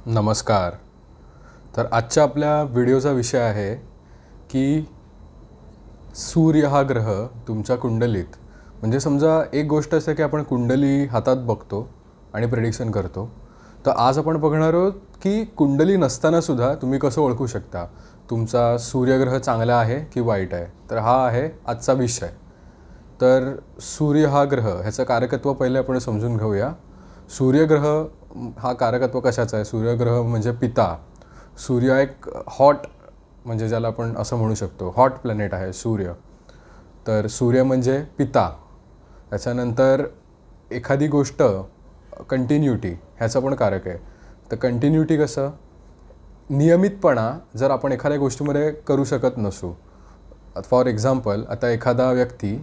नमस्कार. तर आजच्या आपल्या व्हिडिओचा विषय आहे की सूर्य हा ग्रह तुमच्या कुंडलीत, म्हणजे समजा एक गोष्ट असते की आपण कुंडली हातात बघतो आणि प्रेडिक्शन करतो. तर आज आपण बघणार आहोत की कुंडली नसतानासुद्धा तुम्ही कसं ओळखू शकता तुमचा सूर्यग्रह चांगला आहे की वाईट आहे. तर हा आहे आजचा विषय. तर सूर्य हा ग्रह ह्याचं कारकत्व पहिले आपण समजून घेऊया. सूर्यग्रह हा कारकत्व कशाचा आहे? सूर्यग्रह म्हणजे पिता. सूर्य एक हॉट, म्हणजे ज्याला आपण असं म्हणू शकतो हॉट प्लॅनेट आहे सूर्य. तर सूर्य म्हणजे पिता. त्याच्यानंतर एखादी गोष्ट कंटिन्युटी ह्याचं पण कारक आहे. तर कंटिन्युटी कसं? नियमितपणा जर आपण एखाद्या गोष्टीमध्ये करू शकत नसू. फॉर एक्झाम्पल, आता एखादा व्यक्ती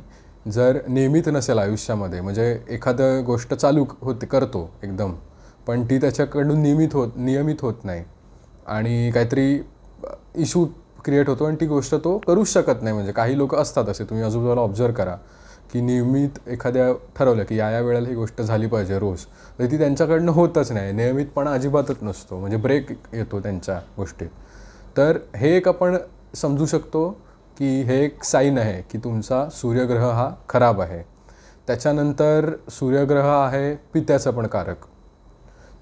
जर नियमित नसेल आयुष्यामध्ये, म्हणजे एखादं गोष्ट चालू करतो एकदम, पण ती त्याच्याकडून नियमित होत नाही आणि काहीतरी इश्यू क्रिएट होतो आणि ती गोष्ट तो करूच शकत नाही. म्हणजे काही लोक असतात असे, तुम्ही आजूबाजूला ऑब्झर्व करा की नियमित एखाद्या ठरवलं की या वेळेला ही गोष्ट झाली पाहिजे रोज, तर ती त्यांच्याकडनं होतच नाही. नियमितपणा अजिबातच नसतो, म्हणजे ब्रेक येतो त्यांच्या गोष्टीत. तर हे एक आपण समजू शकतो की हे एक साईन आहे की तुमचा सूर्यग्रह हा खराब आहे. त्याच्यानंतर सूर्यग्रह आहे पित्याचं पण कारक.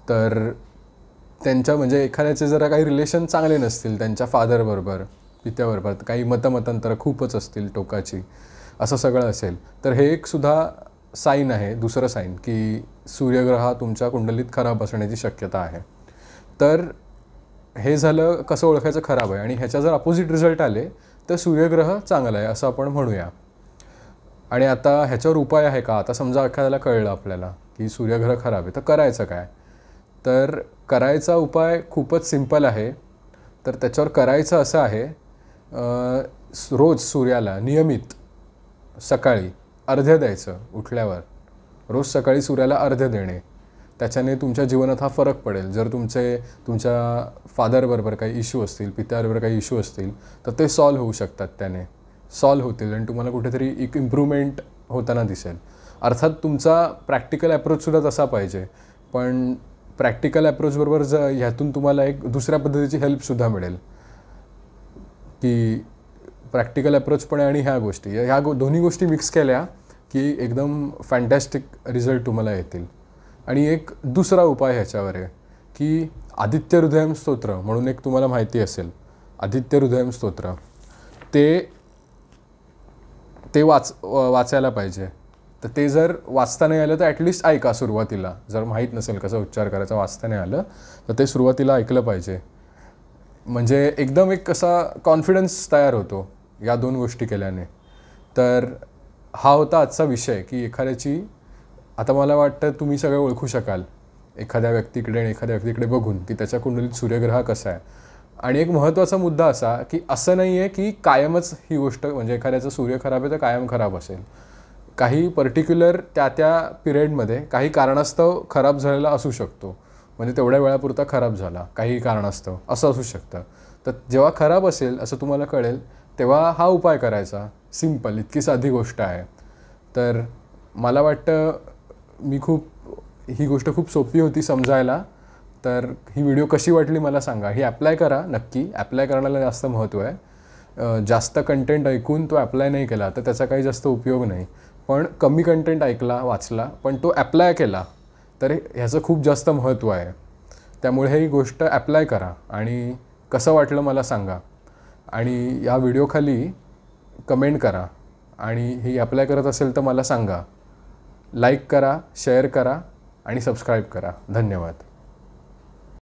तर त्यांच्या म्हणजे एखाद्याचे जरा काही रिलेशन चांगले नसतील त्यांच्या फादरबरोबर, पित्याबरोबर, काही मतमतांतरं खूपच असतील टोकाची, असं सगळं असेल, तर हे एक सुद्धा साईन आहे, दुसरं साईन, की सूर्यग्रह हा तुमच्या कुंडलीत खराब असण्याची शक्यता आहे. तर हे झालं कसं ओळखायचं खराब आहे. आणि ह्याच्या जर अपोजिट रिझल्ट आले तर सूर्यग्रह चांगला आहे असं आपण म्हणूया. आणि आता ह्याच्यावर उपाय आहे का? आता समजा एखाद्याला कळलं आपल्याला की सूर्यग्रह खराब आहे, तर करायचं काय? तर करायचा उपाय खूपच सिंपल आहे. तर त्याच्यावर करायचं असं आहे, रोज सूर्याला नियमित सकाळी अर्ध्य द्यायचं. उठल्यावर रोज सकाळी सूर्याला अर्ध्य देणे, त्याच्याने तुमच्या जीवनात हा फरक पडेल. जर तुमच्या फादरबरोबर काही इश्यू असतील, पित्याबरोबर काही इश्यू असतील, तर ते सॉल्व्ह होऊ शकतात, त्याने सॉल्व्ह होतील आणि तुम्हाला कुठेतरी एक इम्प्रूव्हमेंट होताना दिसेल. अर्थात तुमचा प्रॅक्टिकल ॲप्रोचसुद्धा तसा पाहिजे, पण प्रॅक्टिकल ॲप्रोचबरोबर ह्यातून तुम्हाला एक दुसऱ्या पद्धतीची हेल्पसुद्धा मिळेल, की प्रॅक्टिकल अप्रोच पण आहे आणि ह्या गोष्टी, दोन्ही गोष्टी मिक्स केल्या की एकदम फॅन्टॅस्टिक रिझल्ट तुम्हाला येतील. आणि एक दुसरा उपाय ह्याच्यावर आहे की आदित्य हृदयम स्तोत्र म्हणून एक तुम्हाला माहिती असेल, आदित्य हृदयम स्तोत्र, ते वाचायला पाहिजे. तर ते जर वाचता नाही आलं तर ॲटलिस्ट ऐका सुरुवातीला. जर माहीत नसेल कसं उच्चार करायचा, वाचता नाही आलं तर ते सुरुवातीला ऐकलं पाहिजे. म्हणजे एकदम एक कसा कॉन्फिडन्स तयार होतो या दोन गोष्टी केल्याने. तर हा होता आजचा विषय की एखाद्याची, आता मला वाटतं तुम्ही सगळं ओळखू शकाल एखाद्या व्यक्तीकडे आणि एखाद्या व्यक्तीकडे बघून की त्याच्या कुंडलीत सूर्यग्रह कसा आहे. आणि एक महत्त्वाचा मुद्दा असा की असं नाही आहे की कायमच ही गोष्ट, म्हणजे एखाद्याचं सूर्य खराब आहे तर कायम खराब असेल. काही पर्टिक्युलर त्या पिरियडमध्ये काही कारणास्तव खराब झालेला असू शकतो, म्हणजे तेवढ्या वेळापुरता खराब झाला काही कारणास्तव, असं असू शकतं. तर जेव्हा खराब असेल असं तुम्हाला कळेल तेव्हा हा उपाय करायचा. सिम्पल, इतकी साधी गोष्ट आहे. तर मला वाटतं ही गोष्ट खूप सोपी होती समजायला. तर ही व्हिडिओ कशी वाटली मला सांगा. ही ॲप्लाय करा नक्की. ॲप्लाय करण्याला जास्त महत्त्व आहे. जास्त कंटेंट ऐकून तो ॲप्लाय नाही केला तर त्याचा काही जास्त उपयोग नाही. पण कमी कंटेंट ऐकला, वाचला, पण तो ॲप्लाय केला तर ह्याचं खूप जास्त महत्त्व आहे. त्यामुळे ही गोष्ट ॲप्लाय करा आणि कसं वाटलं मला सांगा. आणि या व्हिडिओखाली कमेंट करा. आणि ही ॲप्लाय करत असेल तर मला सांगा. लाईक करा, शेअर करा आणि सबस्क्राईब करा. धन्यवाद.